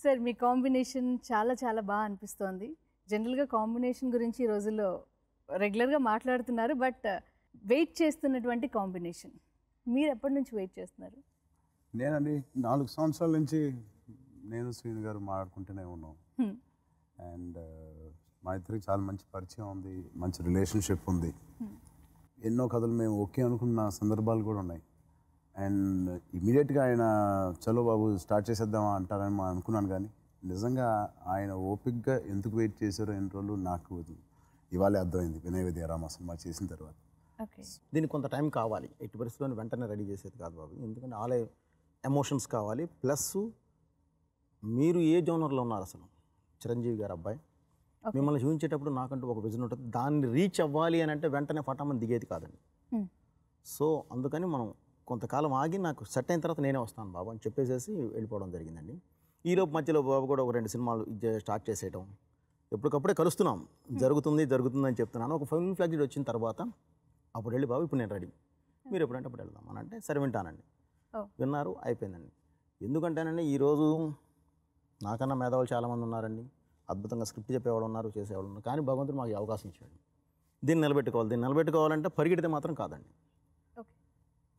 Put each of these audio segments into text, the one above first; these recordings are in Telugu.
సార్ మీ కాంబినేషన్ చాలా చాలా బాగా అనిపిస్తోంది. జనరల్గా కాంబినేషన్ గురించి ఈ రోజుల్లో రెగ్యులర్గా మాట్లాడుతున్నారు, బట్ వెయిట్ చేస్తున్నటువంటి కాంబినేషన్ మీరు ఎప్పటి నుంచి వెయిట్ చేస్తున్నారు? నేనండి 4 సంవత్సరాల నుంచి నేను శ్రీను గారు మాట్లాడుకుంటూనే ఉన్నాం. అండ్ మా ఇద్దరికి చాలా మంచి పరిచయం ఉంది, మంచి రిలేషన్షిప్ ఉంది. ఎన్నో కథలు మేము ఓకే అనుకున్న సందర్భాలు కూడా ఉన్నాయి. అండ్ ఇమీడియట్గా ఆయన చలో బాబు స్టార్ట్ చేసేద్దామా అంటారని అనుకున్నాను, కానీ నిజంగా ఆయన ఓపిక్గా ఎందుకు వెయిట్ చేశారో ఎన్ని రోజులు నాకు ఇవాళే అర్థమైంది వినయ విద్యారామ సినిమా చేసిన తర్వాత. దీనికి కొంత టైం కావాలి, ఎట్టి పరిస్థితుల్లో వెంటనే రెడీ చేసేది కాదు బాబు, ఎందుకంటే ఆలే ఎమోషన్స్ కావాలి. ప్లస్ మీరు ఏ జోనర్లో ఉన్నారు అసలు, చిరంజీవి గారు అబ్బాయి మిమ్మల్ని చూపించేటప్పుడు నాకంటూ ఒక విజన్ ఉంటుంది, దాన్ని రీచ్ అవ్వాలి అని అంటే వెంటనే ఫటామని దిగేది కాదండి. సో అందుకని మనం కొంతకాలం ఆగి నాకు సెట్ అయిన తర్వాత నేనే వస్తాను బాబు అని చెప్పేసేసి వెళ్ళిపోవడం జరిగిందండి. ఈలోపు మధ్యలో బాబు కూడా ఒక 2 సినిమాలు స్టార్ట్ చేసేయటం, ఎప్పటికప్పుడే కలుస్తున్నాం, జరుగుతుంది అని చెప్తున్నాను. ఒక ఫుల్ ఫ్లాగ్డ్ వచ్చిన తర్వాత అప్పుడు వెళ్ళి బాబు ఇప్పుడు నేను రెడీ, మీరు ఎప్పుడంటే అప్పుడు వెళ్దాం అని అంటే సరే వింటానండి. విన్నారు, అయిపోయిందండి. ఎందుకంటేనండి ఈరోజు నాకన్నా మేధావులు చాలామంది ఉన్నారండి, అద్భుతంగా స్క్రిప్ట్ చెప్పేవాళ్ళు ఉన్నారు, చేసేవాళ్ళు ఉన్నారు, కానీ భగవంతుడు మాకు అవకాశం ఇచ్చాడు. దీన్ని నిలబెట్టుకోవాలంటే పరిగెడితే మాత్రం కాదండి,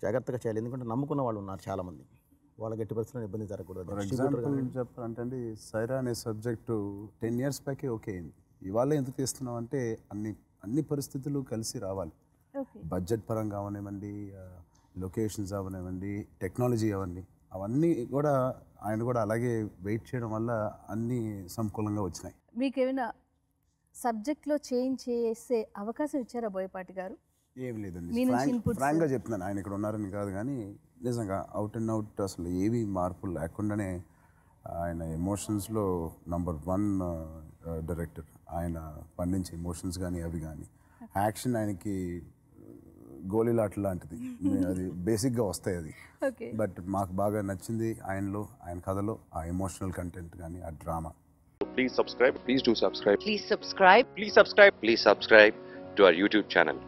జాగ్రత్తగా చేయాలి. ఎందుకంటే నమ్ముకున్న వాళ్ళు ఉన్నారు చాలామంది, వాళ్ళకి ఎట్టి పరిస్థితుల్లో ఇబ్బంది జరగకూడదు. ఫర్ ఎగ్జాంపుల్ చెప్పాలంటే సైరా అనే సబ్జెక్టు 10 years బ్యాకే ఓకే అయింది. ఇవాళ ఎందుకు తీస్తున్నాం అంటే అన్ని పరిస్థితులు కలిసి రావాలి. బడ్జెట్ పరంగా అవనివ్వండి, లొకేషన్స్ అవనివ్వండి, టెక్నాలజీ అవన్నీ కూడా ఆయన కూడా అలాగే వెయిట్ చేయడం వల్ల అన్నీ సంకూలంగా వచ్చినాయి. మీకు ఏమైనా సబ్జెక్ట్లో చేంజ్ చేసే అవకాశం ఇచ్చారా బోయపాటి గారు? ఏమి లేదండి, ఫ్రాంక్గా చెప్తున్నాను, ఆయన ఇక్కడ ఉన్నారని కాదు, కానీ నిజంగా అవుట్ అండ్ అవుట్ అసలు ఏవి మార్పులు లేకుండానే ఆయన ఎమోషన్స్లో నంబర్ 1 డైరెక్టర్. ఆయన పండించే ఎమోషన్స్ కానీ అవి కానీ, యాక్షన్ ఆయనకి గోళీలాట లాంటిది, అది బేసిక్గా వస్తాయి అది. బట్ మాకు బాగా నచ్చింది ఆయనలో, ఆయన కథలో ఆ ఎమోషనల్ కంటెంట్ కానీ ఆ drama. Please subscribe. Please do subscribe. Please subscribe. Please subscribe. Please subscribe to our YouTube channel.